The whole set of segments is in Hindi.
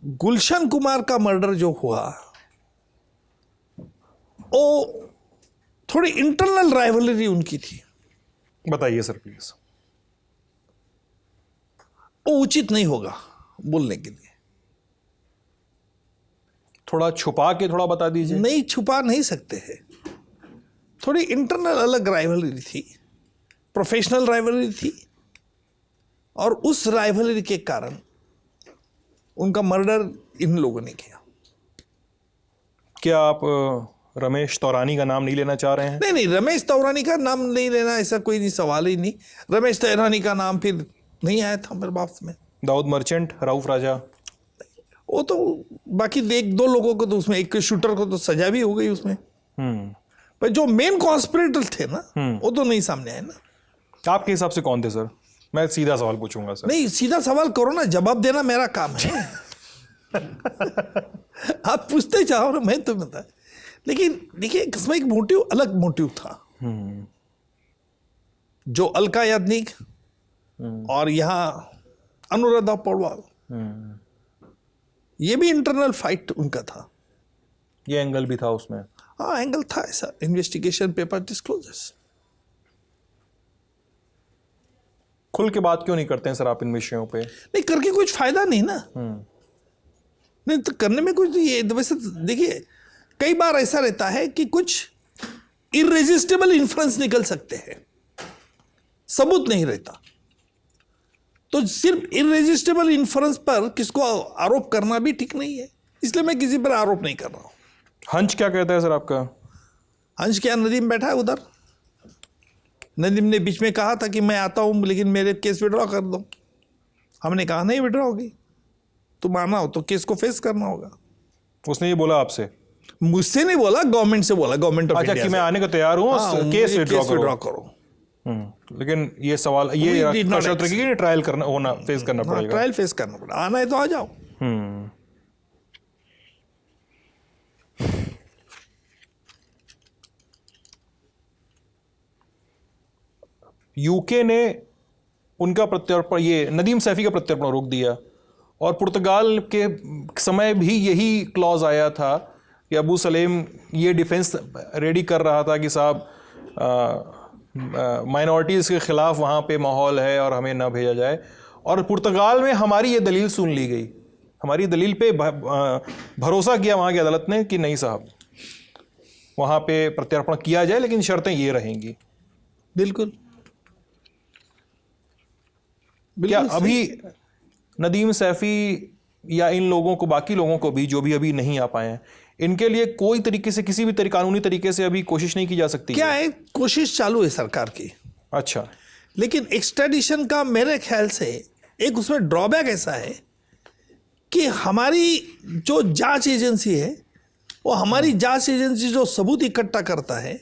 गुलशन कुमार का मर्डर जो हुआ वो थोड़ी इंटरनल राइवलरी उनकी थी। बताइए सर प्लीज। वो उचित नहीं होगा बोलने के लिए। थोड़ा छुपा के थोड़ा बता दीजिए। नहीं, छुपा नहीं सकते हैं। थोड़ी इंटरनल अलग राइवलरी थी, प्रोफेशनल राइवलरी थी, और उस राइवलरी के कारण उनका मर्डर इन लोगों ने किया। क्या आप रमेश तौरानी का नाम नहीं लेना चाह रहे हैं? नहीं नहीं, रमेश तौरानी का नाम नहीं लेना ऐसा कोई नहीं, सवाल ही नहीं। रमेश तौरानी का नाम फिर नहीं आया था मेरे बाप में। दाऊद मर्चेंट, रऊफ राजा, वो तो बाकी एक दो लोगों को तो उसमें, एक शूटर को तो सजा भी हो गई उसमें, पर जो मेन कॉन्स्पिरेटर थे ना वो तो नहीं सामने आए ना। आपके हिसाब से कौन थे सर? मैं सीधा सवाल पूछूंगा सर। नहीं, सीधा सवाल करो ना, जवाब देना मेरा काम है। आप पूछते चाहो ना, मैं तो बता। लेकिन देखिए, इसमें एक मोटिव, अलग मोटिव था। जो अलका याग्निक और यहाँ अनुराधा पौडवाल, ये भी इंटरनल फाइट उनका था। ये एंगल भी था उसमें? हाँ, एंगल था ऐसा। Investigation paper disclosures. खुल के बात क्यों नहीं करते हैं सर आप इन विषयों पे? नहीं, करके कुछ फायदा नहीं ना। नहीं तो करने में कुछ, ये वैसे देखिए, कई बार ऐसा रहता है कि कुछ इररेजिस्टिबल इन्फ्लुएंस निकल सकते हैं, सबूत नहीं रहता, तो सिर्फ इररेजिस्टिबल इन्फ्लुएंस पर किसको आरोप करना भी ठीक नहीं है। इसलिए मैं किसी पर आरोप नहीं कर रहा हूं। हंस क्या कहता है सर आपका? हंस क्या, नदीम बैठा है उधर। नदीम ने बीच में कहा था कि मैं आता हूं लेकिन मेरे केस विड्रॉ कर दो। हमने कहा नहीं विड्रॉ होगी, तुम आना हो तो केस को फेस करना होगा। उसने ये बोला आपसे? मुझसे नहीं बोला, गवर्नमेंट से बोला, गवर्नमेंट ऑफ अच्छा, इंडिया कि मैं आने को तैयार हूँ, केस विड्रॉ करो। लेकिन ये सवाल, ये शर्त रखी कि ट्रायल करना होना, फेस करना पड़ेगा। ट्रायल फेस करना पड़ेगा, आना है तो आ जाओ। यूके ने उनका प्रत्यर्पण, ये नदीम सैफी का प्रत्यर्पण रोक दिया, और पुर्तगाल के समय भी यही क्लॉज आया था कि अबू सलेम ये डिफेंस रेडी कर रहा था कि साहब माइनॉरिटीज़ के ख़िलाफ़ वहाँ पे माहौल है और हमें ना भेजा जाए। और पुर्तगाल में हमारी ये दलील सुन ली गई, हमारी दलील पे भरोसा किया वहाँ की अदालत ने कि नहीं साहब वहाँ पे प्रत्यर्पण किया जाए, लेकिन शर्तें ये रहेंगी। बिल्कुल। क्या अभी नदीम सैफी या इन लोगों को, बाकी लोगों को भी जो भी अभी नहीं आ पाए हैं, इनके लिए कोई तरीके से, किसी भी कानूनी तरीके से अभी कोशिश नहीं की जा सकती? क्या है, कोशिश चालू है सरकार की। अच्छा। लेकिन एक्सट्रेडिशन का मेरे ख्याल से एक उसमें ड्रॉबैक ऐसा है कि हमारी जो जांच एजेंसी है, वो हमारी जांच एजेंसी जो सबूत इकट्ठा करता है,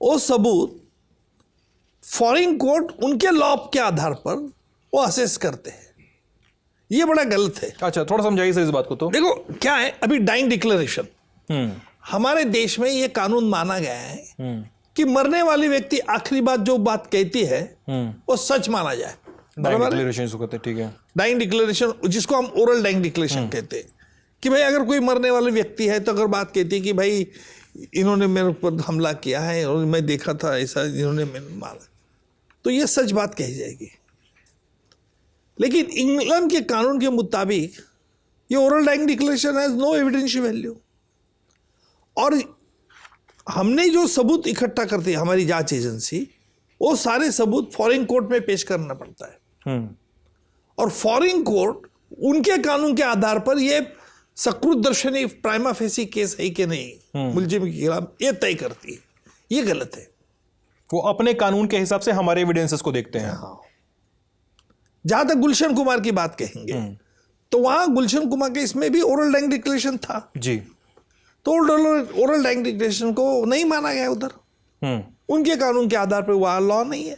वो सबूत फॉरेन कोर्ट उनके लॉ के आधार पर वो असेस करते हैं। ये बड़ा गलत है। अच्छा, थोड़ा समझाइए सर इस बात को। तो देखो क्या है, अभी डाइंग डिक्लेरेशन, हमारे देश में ये कानून माना गया है कि मरने वाली व्यक्ति आखिरी बात जो बात कहती है वो सच माना जाए। डाइंग डिक्लेरेशन इसको कहते हैं, ठीक है। डाइंग डिक्लेरेशन, जिसको हम ओरल डाइंग डिक्लेरेशन कहते हैं, कि भाई अगर कोई मरने वाली व्यक्ति है तो अगर बात कहती है कि भाई इन्होंने मेरे ऊपर हमला किया है और मैं देखा था ऐसा, इन्होंने मैंने मारा, तो ये सच बात कही जाएगी। लेकिन इंग्लैंड के कानून के मुताबिक ये oral dying declaration has no evidential value, और हमने जो सबूत इकट्ठा करती है हमारी जांच एजेंसी, वो सारे सबूत फॉरेन कोर्ट में पेश करना पड़ता है, और फॉरेन कोर्ट उनके कानून के आधार पर ये सकृत दर्शनी प्राइमा फेसी केस है कि नहीं मुलजिम के खिलाफ, ये तय करती है। ये गलत है। वो अपने कानून के हिसाब से हमारे एविडेंसेस को देखते हैं। हाँ। जहां तक गुलशन कुमार की बात कहेंगे तो वहां गुलशन कुमार के इसमें भी ओरल डाइंग डिक्लेरेशन था जी, तो ओरल डाइंग डिक्लेरेशन को नहीं माना गया उधर, उनके कानून के आधार पर वहां लॉ नहीं है।